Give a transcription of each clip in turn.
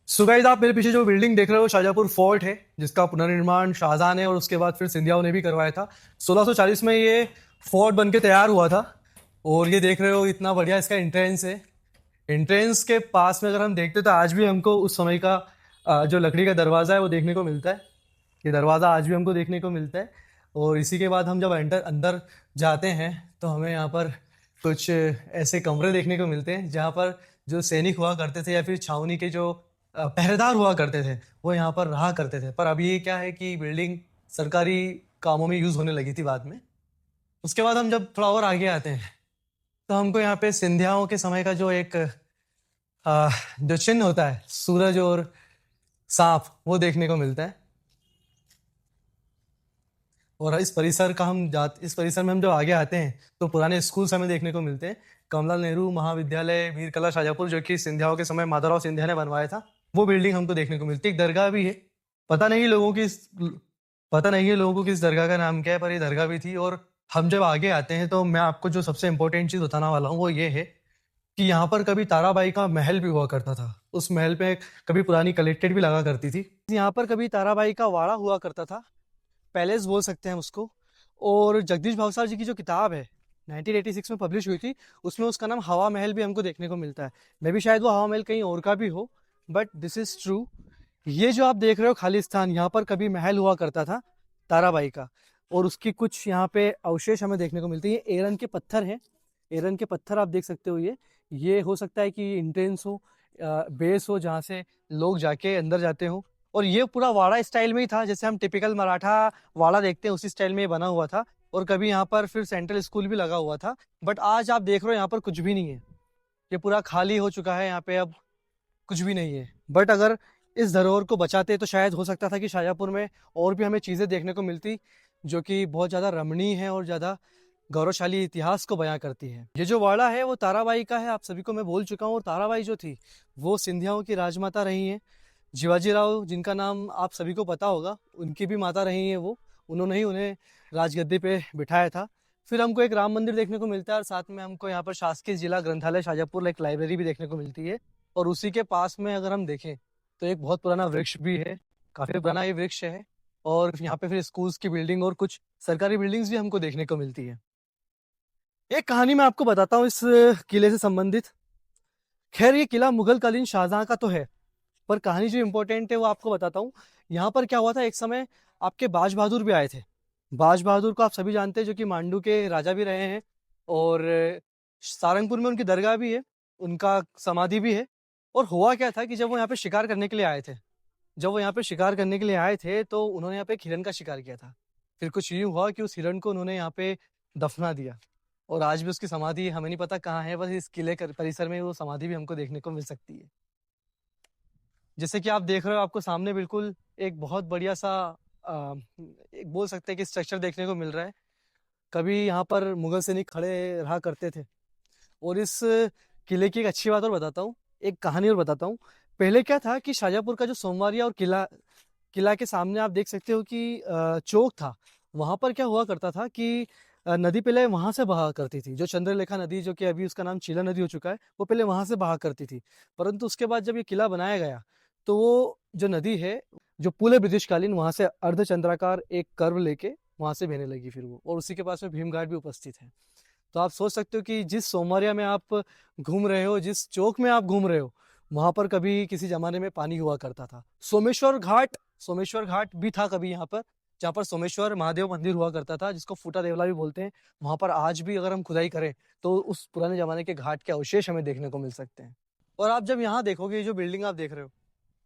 So guys, आप मेरे पीछे जो बिल्डिंग देख रहे हो शाहजहांपुर फोर्ट है, जिसका पुनर्निर्माण शाहजहां ने और उसके बाद फिर सिंधियाओं ने भी करवाया था। 1640 में ये फोर्ट बन के तैयार हुआ था। और ये देख रहे हो इतना बढ़िया इसका एंट्रेंस है। एंट्रेंस के पास में अगर हम देखते तो आज भी हमको उस समय का जो लकड़ी का दरवाज़ा है वो देखने को मिलता है। ये दरवाज़ा आज भी हमको देखने को मिलता है। और इसी के बाद हम जब एंटर अंदर जाते हैं तो हमें यहाँ पर कुछ ऐसे कमरे देखने को मिलते हैं जहाँ पर जो सैनिक हुआ करते थे या फिर छावनी के जो पहरेदार हुआ करते थे वो यहाँ पर रहा करते थे। पर अभी क्या है कि बिल्डिंग सरकारी कामों में यूज़ होने लगी थी बाद में। उसके बाद हम जब थोड़ा और आगे आते हैं तो हमको यहाँ पे सिंधियाओं के समय का जो एक जो चिन्ह होता है सूरज और सांप वो देखने को मिलता है। और इस परिसर में हम जब आगे आते हैं तो पुराने स्कूल्स हमें देखने को मिलते हैं। कमला नेहरू महाविद्यालय वीर कला शाहजहाँपुर, जो कि सिंधियाओं के समय माधवराव सिंधिया ने बनवाया था, वो बिल्डिंग हमको देखने को मिलती है। एक दरगाह भी है। पता नहीं लोगों की पता नहीं है लोगों को किस दरगाह का नाम क्या है, पर ये दरगाह भी थी। और हम जब आगे आते हैं तो मैं आपको जो सबसे इंपॉर्टेंट चीज़ बताने वाला हूँ वो ये है कि यहाँ पर कभी ताराबाई का महल भी हुआ करता था। उस महल पे कभी पुरानी कलेक्ट्रेट भी लगा करती थी। यहाँ पर कभी ताराबाई का वाड़ा हुआ करता था, पैलेस बोल सकते हैं हम उसको। और जगदीश भावसार जी की जो किताब है 1986 में पब्लिश हुई थी, उसमें उसका नाम हवा महल भी हमको देखने को मिलता है। मे भी शायद वो हवा महल कहीं और का भी हो, बट दिस इज ट्रू। ये जो आप देख रहे हो खालिस्तान, यहाँ पर कभी महल हुआ करता था ताराबाई का। और उसकी कुछ यहाँ पे अवशेष हमें देखने को मिलते हैं। ये एरन के पत्थर हैं। एरन के पत्थर आप देख सकते हो। ये हो सकता है कि इंट्रेंस हो, बेस हो, जहाँ से लोग जाके अंदर जाते हो। और ये पूरा वाड़ा स्टाइल में ही था, जैसे हम टिपिकल मराठा वाड़ा देखते हैं उसी स्टाइल में ये बना हुआ था। और कभी यहाँ पर फिर सेंट्रल स्कूल भी लगा हुआ था। बट आज आप देख रहे हो यहाँ पर कुछ भी नहीं है। ये पूरा खाली हो चुका है, यहाँ पे अब कुछ भी नहीं है। बट अगर इस धरोहर को बचाते तो शायद हो सकता था कि शाहजहाँपुर में और भी हमें चीज़ें देखने को मिलती जो कि बहुत ज़्यादा रमणीय है और ज़्यादा गौरवशाली इतिहास को बयां करती है। ये जो वाड़ा है वो ताराबाई का है, आप सभी को मैं बोल चुका हूँ। और ताराबाई जो थी वो सिंधियाओं की राजमाता रही हैं। शिवाजी राव, जिनका नाम आप सभी को पता होगा, उनकी भी माता रही हैं वो। उन्होंने ही उन्हें राजगद्दी पे बिठाया था। फिर हमको एक राम मंदिर देखने को मिलता है और साथ में हमको यहाँ पर शासकीय जिला ग्रंथालय शाहजहाँपुर एक लाइब्रेरी भी देखने को मिलती है। और उसी के पास में अगर हम देखें तो एक बहुत पुराना वृक्ष भी है। काफी पुराना ये वृक्ष है। और यहाँ पे फिर स्कूल्स की बिल्डिंग और कुछ सरकारी बिल्डिंग्स भी हमको देखने को मिलती है। एक कहानी मैं आपको बताता हूँ इस किले से संबंधित। खैर, ये किला मुगल कालीन शाहजहां का तो है, पर कहानी जो इंपॉर्टेंट है वो आपको बताता हूँ। यहाँ पर क्या हुआ था, एक समय आपके बाज बहादुर भी आए थे। बाज बहादुर को आप सभी जानते हैं, जो कि मांडू के राजा भी रहे हैं। और सारंगपुर में उनकी दरगाह भी है, उनका समाधि भी है। और हुआ क्या था कि जब वो यहाँ पे शिकार करने के लिए आए थे, तो उन्होंने यहाँ पे एक हिरन का शिकार किया था। फिर कुछ यूं हुआ कि उस हिरन को उन्होंने यहाँ पे दफना दिया। और आज भी उसकी समाधि हमें नहीं पता कहाँ है, बस इस किले परिसर में वो समाधि भी हमको देखने को मिल सकती है। जैसे कि आप देख रहे हो, आपको सामने बिल्कुल एक बहुत बढ़िया सा एक बोल सकते हैं कि स्ट्रक्चर देखने को मिल रहा है। कभी यहाँ पर मुगल सैनिक खड़े रहा करते थे। और इस किले की एक अच्छी बात और बताता हूँ, एक कहानी और बताता हूँ। पहले क्या था कि शाहजहाँपुर का जो सोमवारिया और किला किला के सामने आप देख सकते हो कि चौक था। वहां पर क्या हुआ करता था कि नदी पहले वहां से बहा करती थी। जो चंद्रलेखा नदी, जो कि अभी उसका नाम चीला नदी हो चुका है, वो पहले वहां से बहा करती थी। परंतु उसके बाद जब ये किला बनाया गया तो वो जो नदी है, जो पुल है ब्रिटिशकालीन, वहां से अर्धचंद्राकार एक कर्व लेके वहां से बहने लगी फिर वो। और उसी के पास में भीमघाट भी उपस्थित है। तो आप सोच सकते हो कि जिस सोमवारिया में आप घूम रहे हो, जिस चौक में आप घूम रहे हो, वहां पर कभी किसी जमाने में पानी हुआ करता था। सोमेश्वर घाट भी था कभी यहाँ पर, जहाँ पर सोमेश्वर महादेव मंदिर हुआ करता था, जिसको फूटा देवला भी बोलते हैं। वहां पर आज भी अगर हम खुदाई करें तो उस पुराने जमाने के घाट के अवशेष हमें देखने को मिल सकते हैं। और आप जब यहाँ देखोगे, ये जो बिल्डिंग आप देख रहे हो,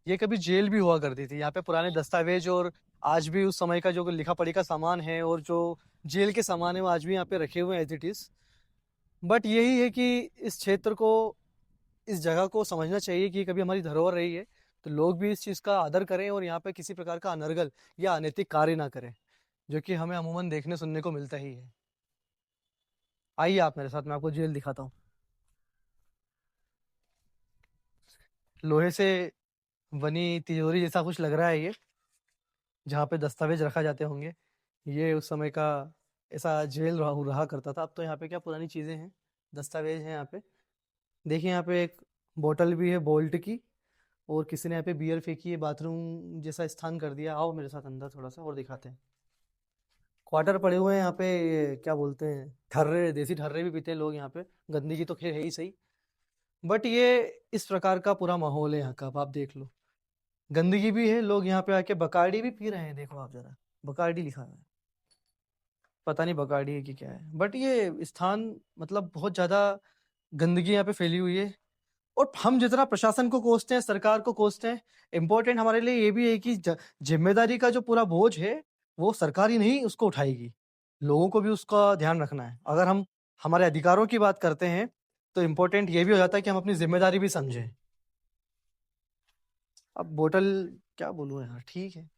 ये कभी जेल भी हुआ करती थी। यहाँ पे पुराने दस्तावेज और आज भी उस समय का जो लिखा पढ़ी का सामान है और जो जेल के सामान है वो आज भी यहाँ पे रखे हुए हैं एज इट इज। बट यही है कि इस क्षेत्र को, इस जगह को समझना चाहिए कि कभी हमारी धरोहर रही है, तो लोग भी इस चीज़ का आदर करें और यहाँ पे किसी प्रकार का अनर्गल या अनैतिक कार्य ना करें, जो कि हमें अमूमन देखने सुनने को मिलता ही है। आइए आप मेरे साथ, मैं आपको जेल दिखाता हूँ। लोहे से बनी तिजोरी जैसा कुछ लग रहा है ये, जहाँ पे दस्तावेज रखा जाते होंगे। ये उस समय का ऐसा जेल रहा करता था। अब तो यहाँ पे क्या पुरानी चीज़ें हैं, दस्तावेज हैं यहाँ पे। देखिए यहाँ पे एक बोतल भी है बोल्ट की। और किसी ने यहाँ पे बियर फेंकी है, बाथरूम जैसा स्थान कर दिया। आओ मेरे साथ अंदर थोड़ा सा और दिखाते हैं। क्वार्टर पड़े हुए हैं यहाँ पे, ये क्या बोलते हैं, ठर्रे, देसी ठर्रे भी पीते हैं लोग यहाँ पे। गंदगी तो खैर है ही सही, बट ये इस प्रकार का पूरा माहौल है यहाँ का। अब आप देख लो, गंदगी भी है, लोग यहाँ पे आके बकार्डी भी पी रहे हैं। देखो आप जरा, बकार्डी लिखा हुआ है, पता नहीं बकार्डी है कि क्या है, बट ये स्थान मतलब बहुत ज्यादा गंदगी यहाँ पे फैली हुई है। और हम जितना प्रशासन को कोसते हैं, सरकार को कोसते हैं, इम्पोर्टेंट हमारे लिए ये भी है कि जिम्मेदारी का जो पूरा बोझ है वो सरकार ही नहीं उसको उठाएगी, लोगों को भी उसका ध्यान रखना है। अगर हम हमारे अधिकारों की बात करते हैं तो इम्पोर्टेंट ये भी हो जाता है कि हम अपनी जिम्मेदारी भी समझें। अब बोतल क्या बोलूँ यार, ठीक है।